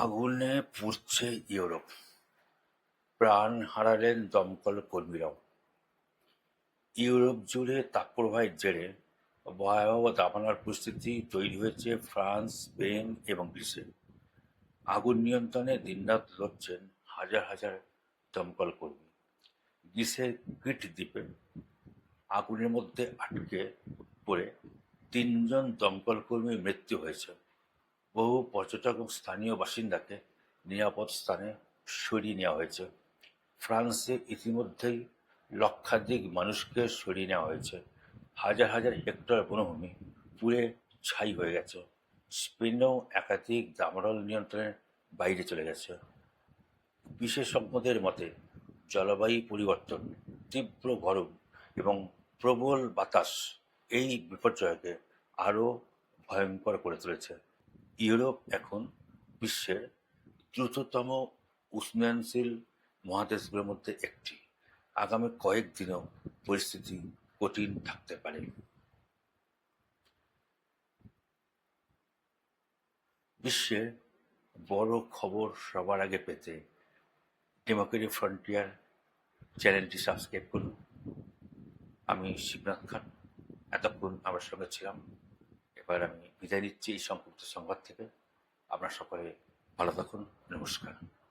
আগুনে পুড়ছে ইউরোপ, প্রাণ হারালেন দমকল কর্মীরাও। ইউরোপ জুড়ে তাপপ্রবাহের জেরে ভয়াবহ দাবানল পরিস্থিতি তৈরি হয়েছে ফ্রান্স, স্পেন এবং গ্রিসে। আগুন নিয়ন্ত্রণে দিনরাত লড়ছেন হাজার হাজার দমকল কর্মী। গ্রিসের ক্রিট দ্বীপে আগুনের মধ্যে আটকে পড়ে ৩ জন দমকল কর্মীর মৃত্যু হয়েছে। বহু পর্যটক এবং স্থানীয় বাসিন্দাকে নিরাপদ স্থানে সরিয়ে নেওয়া হয়েছে। ফ্রান্সে ইতিমধ্যেই লক্ষাধিক মানুষকে সরিয়ে নেওয়া হয়েছে। হাজার হাজার হেক্টর বনভূমি পুড়ে ছাই হয়ে গেছে। স্পেনেও একাধিক দাবানল নিয়ন্ত্রণের বাইরে চলে গেছে। বিশেষজ্ঞদের মতে জলবায়ু পরিবর্তন, তীব্র গরম এবং প্রবল বাতাস এই বিপর্যয়কে আরও ভয়ঙ্কর করে তুলেছে। ইউরোপ এখন বিশ্বের দ্রুততম উষ্ণায়নশীল মহাদেশগুলোর মধ্যে একটি। আগামী কয়েকদিনেও পরিস্থিতি কঠিন থাকতে পারে। বিশ্বের বড় খবর সবার আগে পেতে ডেমোক্রেটিক ফ্রন্টিয়ার চ্যানেলটি সাবস্ক্রাইব করুন। আমি শিবনাথ খান, এতক্ষণ আমার সঙ্গে ছিলাম। এবার আমি বিদায় নিচ্ছি এই সংক্ষিপ্ত সংবাদ থেকে। আপনারা সকলে ভালো থাকুন। নমস্কার।